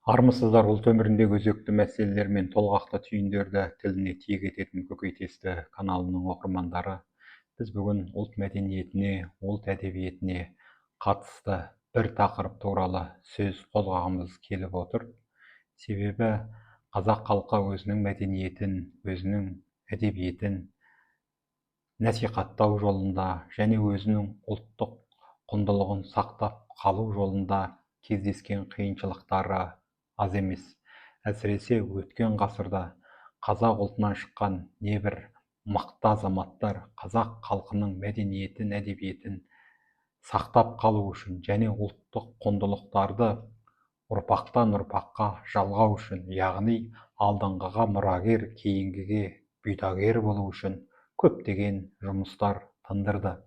Армысыздар, ұлт өміріндегі өзекті мәселелер мен толғақты түйіндерді тіліне тиек ететін көкейтесті каналының оқырмандары. Біз бүгін ұлт мәдениетіне, ұлт әдебиетіне қатысты бір тақырып туралы сөз қозғағымыз келіп отыр. Себебі қазақ халқы өзінің мәдениетін, өзінің әдебиетін насихаттау жолында және өзінің ұлттық құндылығын сақтап қалу жолында кездескен қиыншылықтары аз емес. Әсіресе өткен ғасырда қазақ ұлтынан шыққан небір мықты азаматтар қазақ халқының мәдениетін, әдебиетін сақтап қалу үшін және ұлттық құндылықтарды ұрпақтан ұрпаққа жалғау үшін, яғни алдыңғыға мұрагер, кейінгіге бұйдагер болу үшін көптеген жұмыстар тындырды.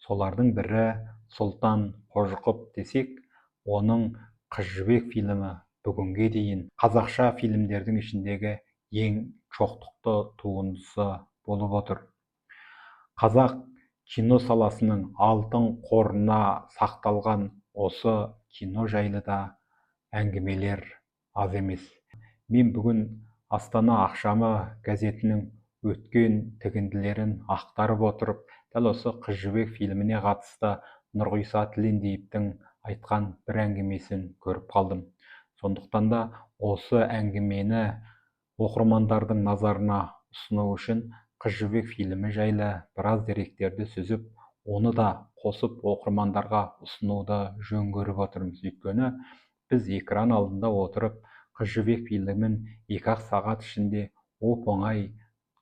Солардың бірі Сұлтан Қожықов десек, оның Қыз жібек фильмі бүгінге дейін қазақша фильмдердің ішіндегі ең шоқтықты туындысы болып отыр. Қазақ кино саласының алтын қорына сақталған осы кино жайлы да әңгімелер аз емес. Мен бүгін Астана ақшамы газетінің өткен тігінділерін ақтарып отырып, дәл осы Қыз жібек фильміне қатысты Нұрғиса Тілендиевтің айтқан бір әңгімесін көріп қалдым. Сондықтан да осы әңгімені оқырмандардың назарына ұсыну үшін Қыз жібек фильмі жайлы біраз деректерді сүзіп, оны да қосып оқырмандарға ұсынуды жөн көріп отырмыз. Өйткені біз экран алдында отырып Қыз жібек фильмін 2 сағат ішінде оп-оңай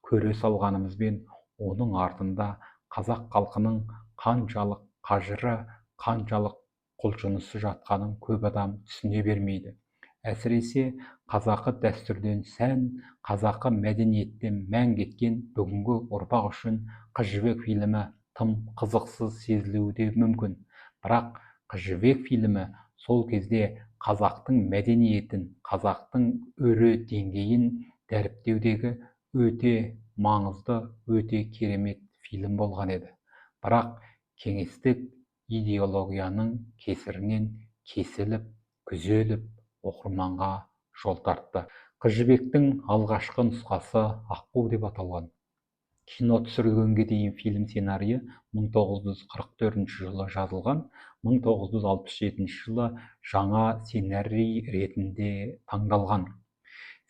көре салғанымызбен, оның артында қазақ халқының қаншалық қажыры, қаншалық құлшынысы жатқанын көп адам түсіне бермейді. Әсіресе қазақы дәстүрден сән, қазақы мәдениеттен мән кеткен бүгінгі ұрпақ үшін Қыз жібек фильмі тым қызықсыз сезілуі мүмкін. Бірақ Қыз жібек фильмі сол кезде қазақтың мәдениетін, қазақтың өрі деңгейін дәріптеудегі өте маңызды, өте керемет фильм болған еді. Бірақ кеңестік идеологияның кесірінен кесіліп, күзеліп, оқырманға жол тартты. Қыз жібектің алғашқы нұсқасы Аққу деп аталған. Кино түсірілгенге дейін фильм сценарийі 1944 жылы жазылған, 1967 жылы жаңа сценарий ретінде таңдалған.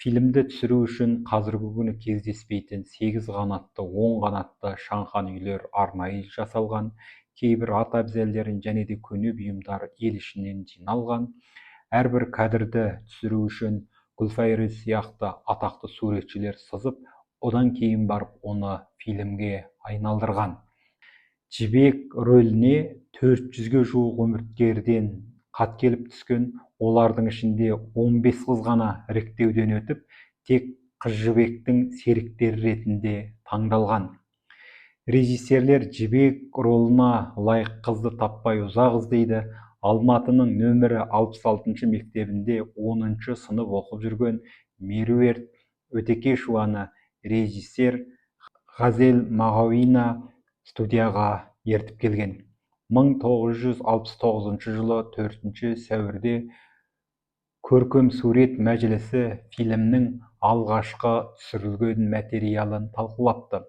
Фильмді түсіру үшін қазіргі күні кездеспейтін 8 қанатты, 10 қанатты шаңқан үйлер арнайы жасалған, кейбір ат әбзелдерін және де көне бұйымдар ел ішінен жиналған. Әрбір кадрды түсіру үшін Гүлфайыр сияқты атақты суретшілер сызып, одан кейін барып оны фильмге айналдырған. Жібек рөліне 400-ге жуық үміткерден хат келіп түскен, олардың ішінде 15 қыз ғана іріктеуден өтіп, тек Қыз жібектің серіктері ретінде таңдалған. Режиссерлер жібек ролына лайық қызды таппай ұзақ іздейді. Алматының нөмірі 66 мектебінде 10 сынып оқып жүрген Меруерт Өтекешеваны режиссер Ғазел Мағауина студияға ертіп келген. 1969 жылы 4 сәуірде Көркем сурет мәжілісі фильмнің алғашқы түсірілген материалын талқылапты.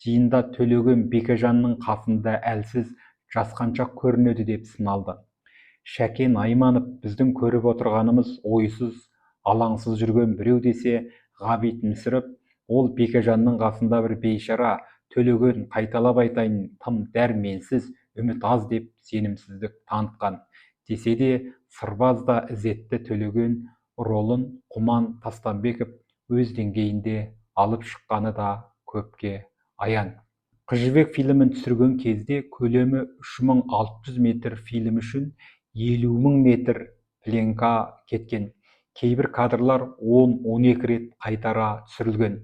Жиында Төлеген Бекежанның қасында әлсіз жасқаншақ көрінеді деп сыналды. Шәкен Айманов біздің көріп отырғанымыз ойсыз, алаңсыз жүрген біреу десе, Ғабит Мүсіреп ол Бекежанның қасында бір бейшара, Төлеген қайталап айтайын тым дәрменсіз, үміт аз деп сенімсіздік танытқан. Десе де сырбазда ізетті Төлеген ролын Құман Тастанбеков өз деңгейінде алып шыққаны да көпке аян. Қыз жібек фильмін түсірген кезде көлемі 3600 метр фильм үшін 50.000 метр пленка кеткен. Кейбір кадрлар 10-12 рет қайтара түсірілген.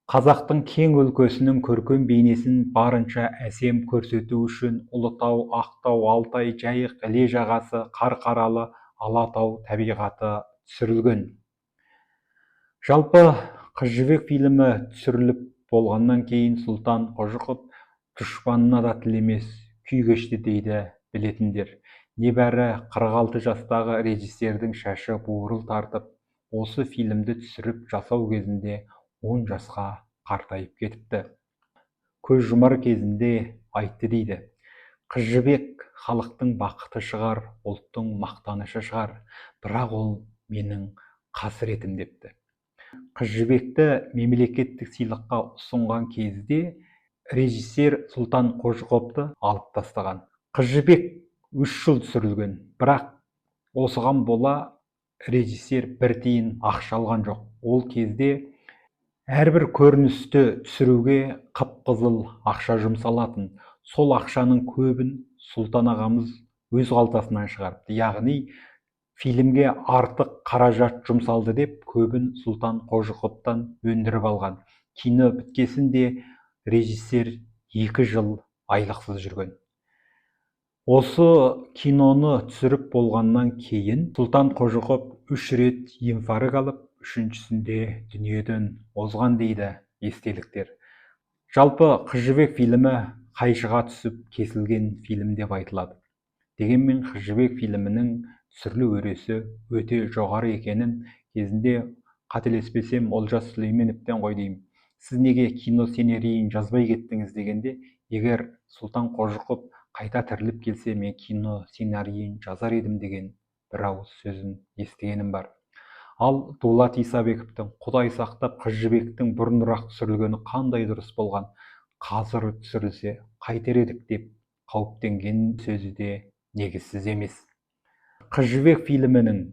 Қазақтың кең өлкесінің көркем бейнесін барынша әсем көрсету үшін Ұлытау, Ақтау, Алтай, Жайық, Іле жағасы, Қарқаралы, Алатау табиғаты түсірілген. Жалпы Қыз жібек фильмі түсіріліп болғаннан кейін Сұлтан Қожықов дұшпанына да тілемес күй кешті дейді білетіндер. Небәрі 46 жастағы режиссердің шашы буырыл тартып, осы фильмді түсіріп жасау кезінде 10 жасқа қартайып кетіпті. Көз жұмар кезінде айтты дейді: «Қыз жібек халықтың бақыты шығар, ұлттың мақтанышы шығар, бірақ ол менің қасіретім» депті. Қыз жібекті мемлекеттік сыйлыққа ұсынған кезде режиссер Сұлтан Қожықовты алып тастаған. Қыз жібек 3 жыл түсірілген, бірақ осыған бола режиссер бір тиын ақша алған жоқ. Ол кезде әрбір көріністі түсіруге қып-қызыл ақша жұмсалатын. Сол ақшаның көбін Сұлтан ағамыз өз қалтасынан шығарыпты. Яғни фильмге артық қаражат жұмсалды деп көбін Сұлтан Қожықовтан өндіріп алған. Кино біткесін де режиссер 2 жыл айлықсыз жүрген. Осы киноны түсіріп болғаннан кейін Сұлтан Қожықов 3 рет инфаркт алып, 3-сінде дүниеден озған дейді естеліктер. Жалпы Қыз жібек фильмі қайшыға түсіп кесілген фильм деп айтылады. Дегенмен Қыз жібек фильмінің түсірілу өресі өте жоғары екенін кезінде қателеспесем Олжас Сүлейменовтен ғой деймін. Сіз неге кино сценарийін жазбай кеттіңіз дегенде, егер Сұлтан Қожықов қайта тіріліп келсе, мен кино сценарийін жазар едім деген бір ауыз сөзін естігенім бар. Ал Дулат Исабековтің «Құдай сақтап, Қыз жібектің бұрынырақ түсірілгені қандай дұрыс болған, қазір түсірілсе қайтер едік» деп қауіптенген сөзі де негізсіз емес. Қыз жібек фильмінің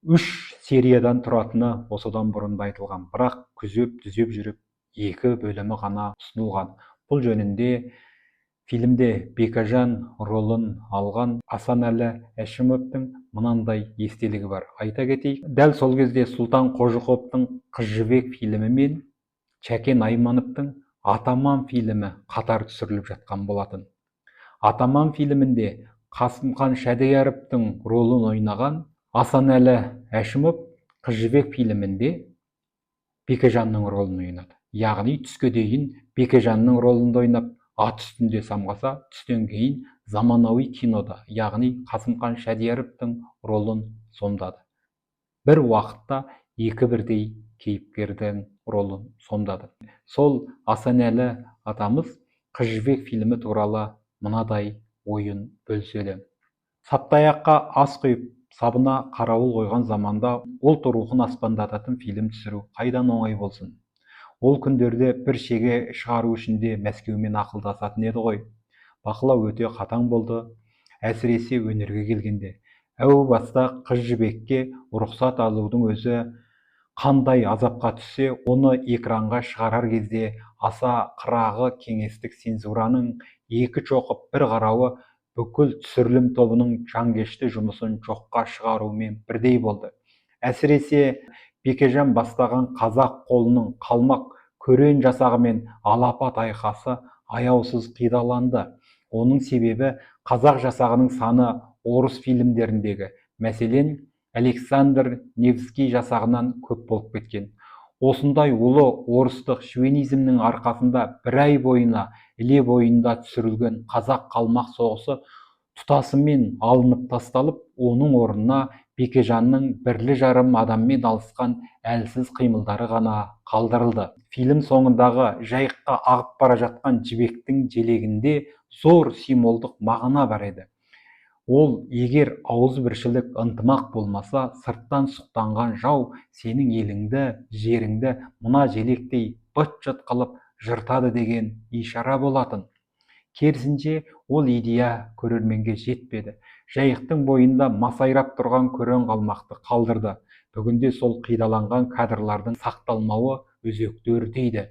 3 сериядан тұратыны осыдан бұрын да айтылған, бірақ күзеп-түзеп жүріп 2 бөлімі ғана ұсынылған. Бұл жөнінде фильмде Бекежан ролын алған Асанәлі Әшімовтың мынандай естелігі бар. Айта кетейік, дәл сол кезде Сұлтан Қожықовтың Қыз жібек фильмі мен Шәкен Аймановтың Атаман фильмі қатар түсіріліп жатқан болатын. Атаман фильмінде Қасымхан Шәдияровтың ролын ойнаған Асанәлі Әшімов Қыз жібек фильмінде Бекежанның ролын ойнады. Яғни түске дейін Бекежанның ролында ойнап, ат үстінде самғаса, түстен кейін заманауи кинода, яғни Қасымхан Шәдияровтың ролын сомдады. Бір уақытта 2 бірдей кейіпкердің ролын сомдады. Сол Асанәлі атамыз Қыз жібек фильмі туралы мынадай ойын бөліседі. Саптаяққа ас құйып, сабына қарауыл қойған заманда ұлт рухын аспандататын фильм түсіру қайдан оңай болсын. Ол күндерде бір шеге шығару үшін де Мәскеумен ақылдасатын еді ғой. Бақылау өте қатаң болды, әсіресе өнерге келгенде. Әу баста Қыз жібекке рұқсат алудың өзі қандай азапқа түссе, оны экранға шығарар кезде аса қырағы кеңестік цензураның 2 шоқып бір қарауы бүкіл түсірілім тобының жанкешті жұмысын жоққа шығарумен бірдей болды. Әсіресе Бекежан бастаған қазақ қолының қалмақ көрен жасағы мен алапат айқасы аяусыз қидаланды. Оның себебі қазақ жасағының саны орыс фильмдеріндегі, мәселен Александр Невский жасағынан көп болып кеткен. Осындай ұлы орыстық шовинизмнің арқасында бір ай бойына іле бойында түсірілген қазақ қалмақ соғысы тұтасымен алынып тасталып, оның орнына Бекежанның 1,5 адаммен алысқан әлсіз қимылдары ғана қалдырылды. Фильм соңындағы жайыққа ағып бара жатқан жібектің желегінде зор символдық мағына бар еді. Ол, егер ауызбіршілік ынтымақ болмаса, сырттан сұқтанған жау сенің еліңді, жеріңді мына желектей быт-шыт қылып жыртады деген ишара болатын. Керісінше, ол идея көрерменге жетпеді. Жайықтың бойында масайрап тұрған көрен қалмақты қалдырды. Бүгінде сол қидаланған кадрлардың сақталмауы өзекті өртейді.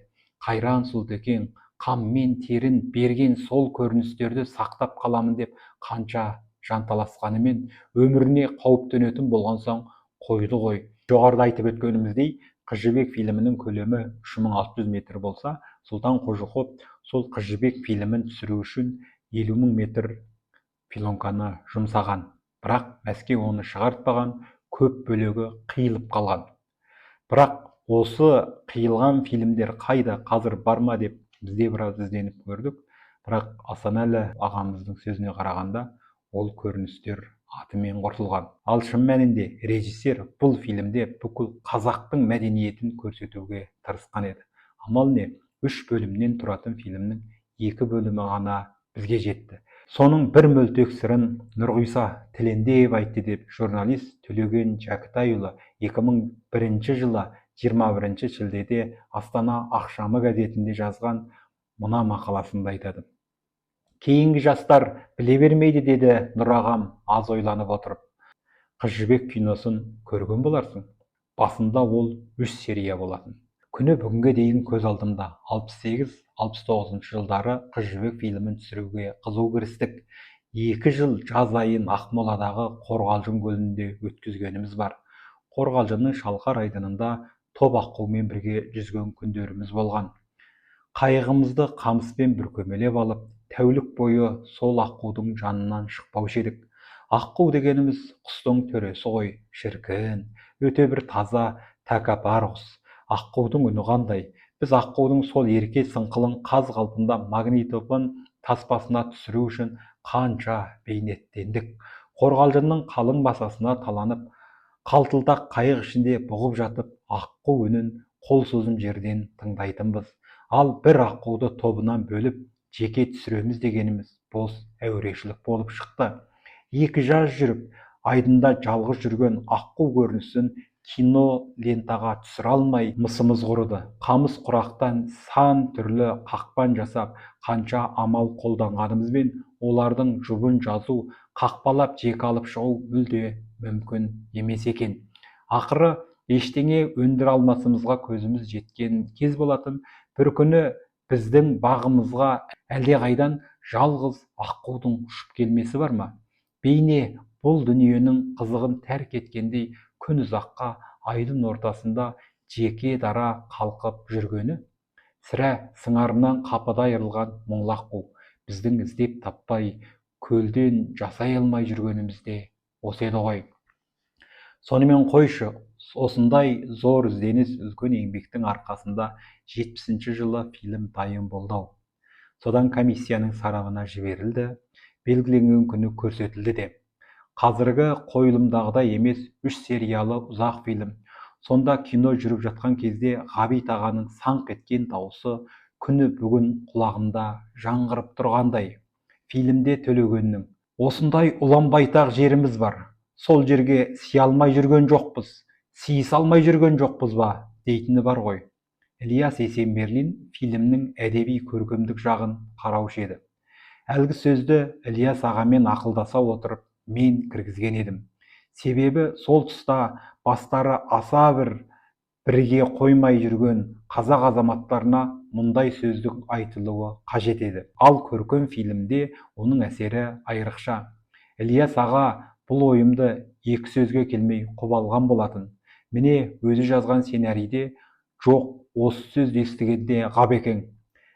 Қайран Сұлтекең қаммен терін берген сол көріністерді сақтап қаламын деп қанша жанталасқанымен өміріне қауіп төнетін болған соң қойды ғой. Жоғарыда айтып өткеніміздей, Қыз жібек фильмінің көлемі 3600 метр болса, Сұлтан Қожықов сол Қыз жібек фильмін түсіру үшін 50.000 метр пленканы жұмсаған. Бірақ Мәскеу оны шығартпаған, көп бөлігі қиылып қалған. Бірақ осы қиылған фильмдер қайда, қазір бар ма деп бізде біраз ізденіп көрдік. Бірақ Асанәлі ағамыздың сөзіне қарағанда, ол көріністер атымен құртылған. Ал шын мәнінде режиссер бұл фильмде бүкіл қазақтың мәдениетін көрсетуге тырысқан еді. Амал не, 3 бөлімнен тұратын фильмнің 2 бөлімі ғана бізге жетті. Соның бір мөлтек сырын Нұрғиса Тілендиев айтты деп журналист Төлеген Жәкітайұлы 2001 жылы 21 шілдеде Астана ақшамы газетінде жазған мына мақаласында айтады. Кейінгі жастар біле бермейді, деді Нұр ағам аз ойланып отырып. Қыз жібек киносын көрген боларсың. Басында ол 3 серия болатын. Күні бүгінге дейін көз алдымда 68-69 жылдары Қыз жібек фильмін түсіруге қызу кірістік. 2 жыл жаз айын Ақмоладағы Қорғалжын көлінде өткізгеніміз бар. Қорғалжынның Шалқар айдынында топ аққумен бірге жүзген күндеріміз болған. Қайығымызды қамыспен бүркемелеп алып, тәулік бойы сол аққудың жанынан шықпаушы едік. Аққу дегеніміз құстың төресі ғой, шіркін, өте бір таза, тәкаппар құс. Аққудың үні қандай? Біз аққудың сол ерке сыңқылын қаз қалпында магнитофон таспасына түсіру үшін қанша бейнеттендік. Қорғалжынның қалың басасына таланып, қалтылдақ қайық ішінде бұғып жатып, аққу үнін қол созым жерден тыңдайтынбыз. Ал бір аққуды тобынан бөліп, жеке түсіреміз дегеніміз бос әурешілік болып шықты. 2 жаз жүріп, айдында жалғыз жүрген аққу көрінісін кино лентаға түсіре алмай мысымыз құрыды. Қамыс құрақтан сан түрлі қақпан жасап, қанша амал қолданғанымызбен олардың жұбын жазу, қақпалап жек алып шығу мүлде мүмкін емес екен. Ақыры ештеңе өндіре алмасымызға көзіміз жеткен кез болатын. Бір күні біздің бағымызға әлдеқайдан жалғыз аққудың ұшып келмесі бар ма? Бейне бұл дүниенің қызығын тәрк еткендей күн ұзаққа айдың ортасында жеке дара қалқып жүргені? Сірә сыңарынан қапыда айырылған мұңлы аққу біздің іздеп таппай, көлден жасай алмай жүргенімізде осы еді ғой. Сонымен қойшы, осындай зор ізденіс, үлкен еңбектің арқасында 70 жылы фильм дайын болды. Содан комиссияның сарабына жіберілді, белгіленген күні көрсетілді де. Қазіргі қойылымдағыдай емес 3 сериялы ұзақ фильм. Сонда кино жүріп жатқан кезде Ғабит ағаның саңқ еткен дауысы күні бүгін құлағымда жаңғырып тұрғандай. Фильмде Төлегеннің осындай ұлан байтақ жеріміз бар, сол жерге сия алмай жүрген жоқпыз, сиіс алмай жүрген жоқпыз ба дейтіні бар ғой. Ілияс Есенберлин фильмнің әдеби көркемдік жағын қараушы еді. Әлгі сөзді Ілияс ағамен ақылдаса отырып мен кіргізген едім. Себебі сол тұста бастары аса бірге қоймай жүрген қазақ азаматтарына мұндай сөздің айтылуы қажет еді. Ал көркем фильмде оның әсері айрықша. Ілияс аға бұл ойымды 2 сөзге келмей қобалған болатын. Міне өзі жазған сценарийде жоқ, осы сөзді естігенде Ғабекең: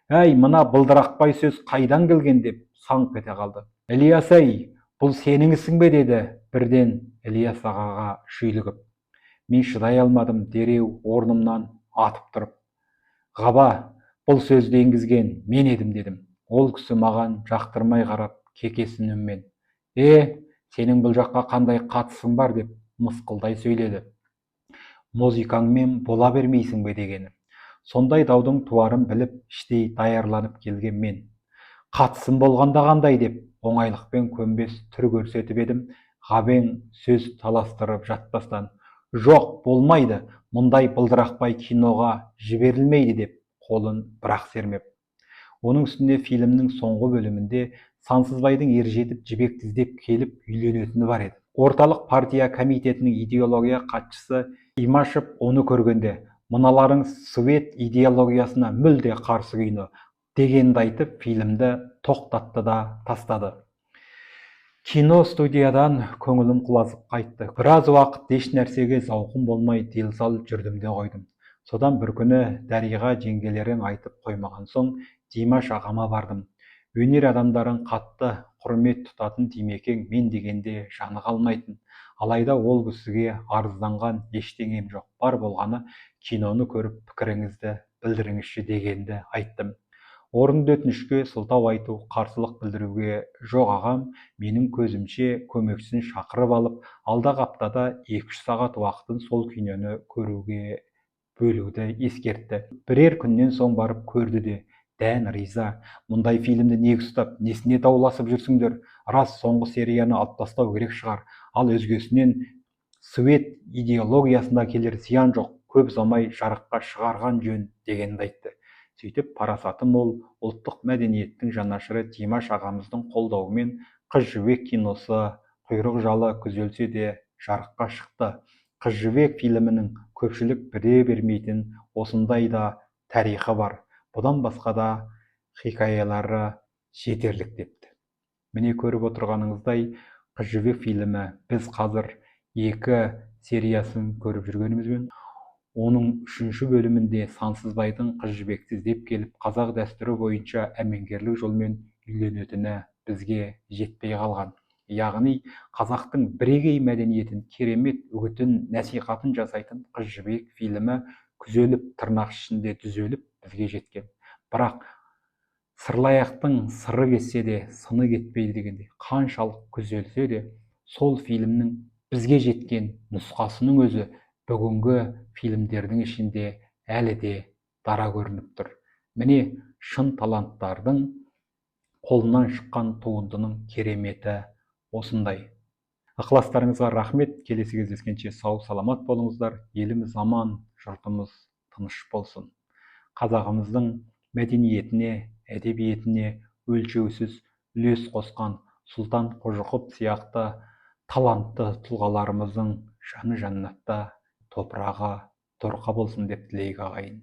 «Әй, мына былдырақпай сөз қайдан келген?» деп саңқ ете қалды. «Ілияс әй, бұл сенің ісің бе?» деді бірден Ілияс ағаға шүйлігіп. Мен шыдай алмадым, дереу орнымнан атып тұрып: «Ғаба, бұл сөзді енгізген мен едім» дедім. Ол кісі маған жақтырмай қарап кекесін үнмен: сенің бұл жаққа қандай қатысың бар?» деп мысқылдай сөйледі. «Музыкаңмен бола бермейсің бе?» дегені. Сондай даудың туарын біліп, іштей даярланып келген мен: «Қатысым болғанда қандай?» деп оңайлықпен көнбес түр көрсетіп едім. Ғабең сөз таластырып жатпастан: «Жоқ, болмайды, мұндай былдырақпай киноға жіберілмейді» деп қолын бірақ сермеп. Оның үстіне фильмнің соңғы бөлімінде Сансызбайдың ержетіп жібекті іздеп келіп үйленетіні бар еді. Орталық партия комитетінің идеология хатшысы Имашев оны көргенде: «Мыналарың совет идеологиясына мүлде қарсы кино» дегенді айтып, фильмді тоқтатты да тастады. Кино студиядан көңілім құлазып қайтты. Біраз уақыт еш нәрсеге зауқым болмай дел-сал жүрдім де қойдым. Содан бір күні Дариға жеңгелерің айтып қоймаған соң Димаш ағама бардым. Өнер адамдарын қатты құрмет тұтатын Димекең мен дегенде жаны қалмайтын. Алайда ол кісіге арызданған ештеңем жоқ. Бар болғаны киноны көріп пікіріңізді білдіріңізші дегенді айттым. Орынды өтінішке сылтау айту, қарсылық білдіруге жоқ ағам, менің көзімше көмекшісін шақырып алып, алдағы аптада 2-3 сағат уақытын сол киноны көруге бөлуді ескертті. Бірер күннен соң барып көрді де, дән риза. Мұндай фильмді неге ұстап, несіне дауласып жүрсіңдер? Рас, соңғы серияны алып тастау керек шығар. Ал өзгесінен Свет идеологиясында келер зиян жоқ, көп ұзамай жарыққа шығарған жөн дегенді айтты. Сөйтіп, парасаты мол, ұлттық мәдениеттің жанашыры Димаш ағамыздың қолдауымен Қыз жібек киносы құйрық жалы күзелсе де жарыққа шықты. Қыз жібек фильмінің көпшілік біле бермейтін осындай да тарихы бар. Бұдан басқа да хикаялары жетерлік депті. Міне көріп отырғаныңыздай, Қыз жібек фильмі біз қазір 2 сериясын көріп жүргенімізбен, оның 3-ші бөлімінде Сансызбайдың қыз жібекті іздеп келіп, қазақ дәстүрі бойынша әмеңгерлік жолмен үйленетіні бізге жетпей қалған. Яғни, қазақтың бірегей мәдениетін, керемет үгітін, насихатын жасайтын Қыз жібек фильмі күзеліп, тырнақ ішінде түзеліп бізге жеткен. Бірақ сырлаяқтың сыры кетсе де, сыны кетпейді дегенде, қаншалық күзелсе де, сол фильмнің бізге жеткен нұсқасының өзі бүгінгі фильмдердің ішінде әлі де дара көрініп тұр. Міне шын таланттардың қолынан шыққан туындының кереметі осындай. Ықыластарыңызға рахмет. Келесі кездескенше сау саламат болыңыздар. Еліміз аман, жұртымыз тыныш болсын. Қазағымыздың мәдениетіне, әдебиетіне өлшеусіз үлес қосқан Сұлтан Қожықов сияқты талантты тұлғаларымыздың жаны жаннатта, топырағы торқа болсын деп тілейік ағайын.